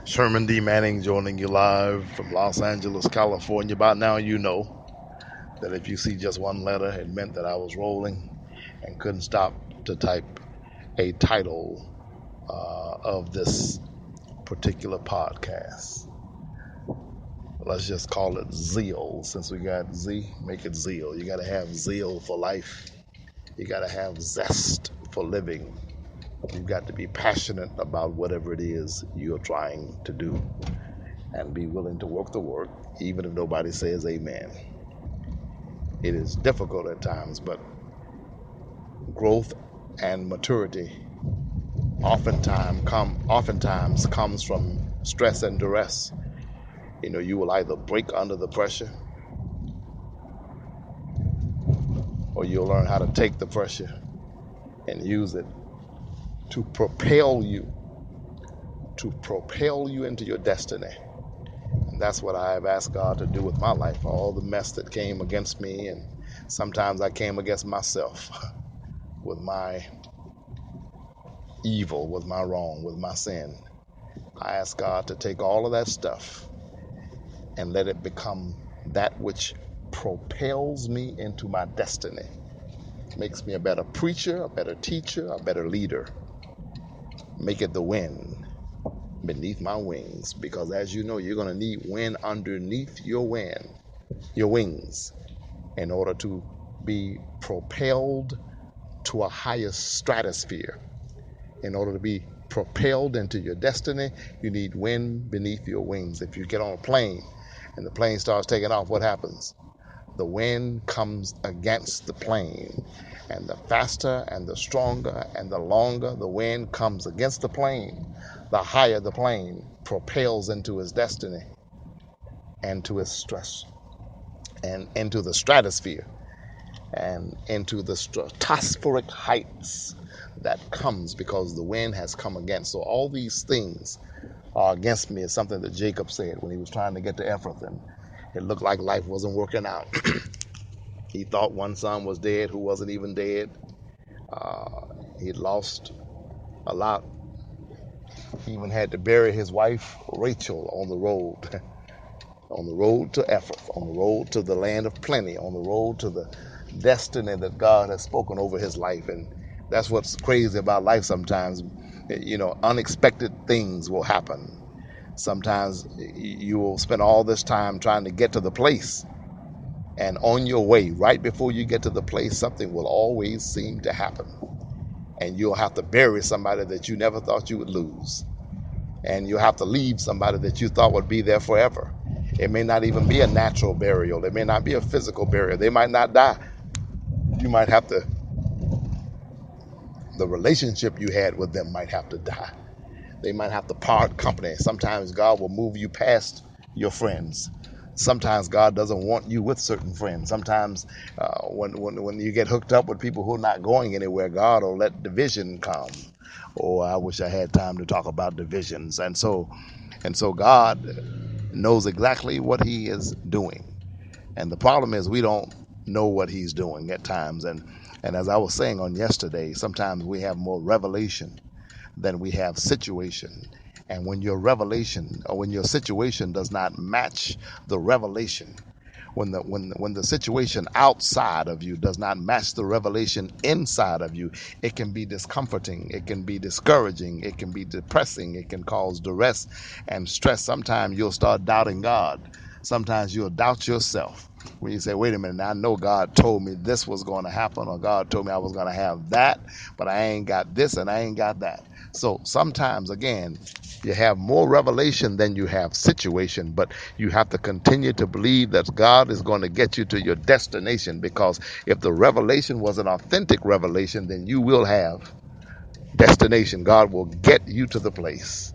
Sherman D. Manning joining you live from Los Angeles, California. By now, you know that if you see just one letter, it meant that I was rolling and couldn't stop to type a title of this particular podcast. Let's just call it Zeal. Since we got Z, make it Zeal. You got to have zeal for life, you got to have zest for living. You've got to be passionate about whatever it is you're trying to do and be willing to work the work, even if nobody says amen. It is difficult at times, but growth and maturity oftentimes comes from stress and duress. You will either break under the pressure or you'll learn how to take the pressure and use it to propel you into your destiny. And that's what I have asked God to do with my life. All the mess that came against me, and sometimes I came against myself with my evil, with my wrong, with my sin. I ask God to take all of that stuff and let it become that which propels me into my destiny. Makes me a better preacher, a better teacher, a better leader. Make it the wind beneath my wings, because as you know, you're going to need wind underneath your wings in order to be propelled to a higher stratosphere. In order to be propelled into your destiny, you need wind beneath your wings. If you get on a plane and the plane starts taking off, what happens? The wind comes against the plane, and the faster and the stronger and the longer the wind comes against the plane, the higher the plane propels into its destiny and to its stress and into the stratosphere and into the stratospheric heights that comes because the wind has come against. So all these things are against me is something that Jacob said when he was trying to get to Ephrath, and it looked like life wasn't working out. He thought one son was dead who wasn't even dead. He'd lost a lot. He even had to bury his wife Rachel on the road, on the road to Ephrath, on the road to the land of plenty, on the road to the destiny that God has spoken over his life. And that's what's crazy about life sometimes. Unexpected things will happen. Sometimes you will spend all this time trying to get to the place, and on your way, right before you get to the place, something will always seem to happen. And you'll have to bury somebody that you never thought you would lose. And you'll have to leave somebody that you thought would be there forever. It may not even be a natural burial. It may not be a physical burial. They might not die. You might have to, the relationship you had with them might have to die. They might have to part company. Sometimes God will move you past your friends. Sometimes God doesn't want you with certain friends. Sometimes when you get hooked up with people who are not going anywhere, God will let division come. Oh, I wish I had time to talk about divisions. And so God knows exactly what he is doing. And the problem is we don't know what he's doing at times. And as I was saying on yesterday, sometimes we have more revelation than we have situation. And when your revelation or when your situation does not match the revelation, when the situation outside of you does not match the revelation inside of you, it can be discomforting, it can be discouraging, it can be depressing, it can cause duress and stress. Sometimes you'll start doubting God. Sometimes you'll doubt yourself when you say, wait a minute, I know God told me this was going to happen, or God told me I was going to have that, but I ain't got this and I ain't got that. So sometimes, again, you have more revelation than you have situation, but you have to continue to believe that God is going to get you to your destination, because if the revelation was an authentic revelation, then you will have destination. God will get you to the place.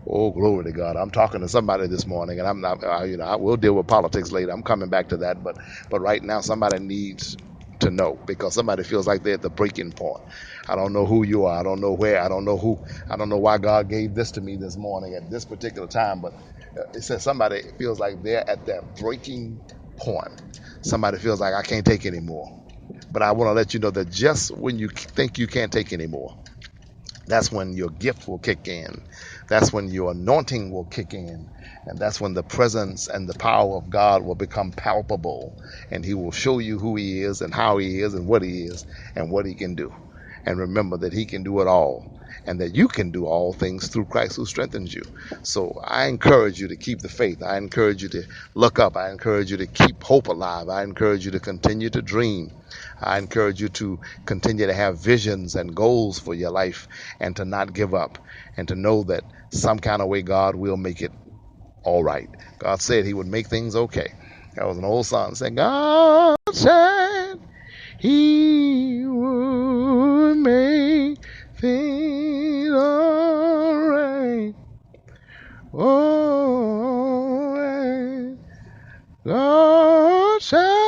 Oh, glory to God. I'm talking to somebody this morning, and I'm not, I will deal with politics later. I'm coming back to that. But right now, somebody needs to know, because somebody feels like they're at the breaking point. I don't know who you are. I don't know where. I don't know who. I don't know why God gave this to me this morning at this particular time. But it says somebody feels like they're at that breaking point. Somebody feels like I can't take anymore. But I want to let you know that just when you think you can't take anymore, That's when your gift will kick in. That's when your anointing will kick in. And that's when the presence and the power of God will become palpable. And he will show you who he is and how he is and what he can do. And remember that he can do it all. And that you can do all things through Christ who strengthens you. So I encourage you to keep the faith. I encourage you to look up. I encourage you to keep hope alive. I encourage you to continue to dream. I encourage you to continue to have visions and goals for your life and to not give up and to know that some kind of way God will make it all right. God said he would make things okay. That was an old song saying, God said he would make things all right. All right. God said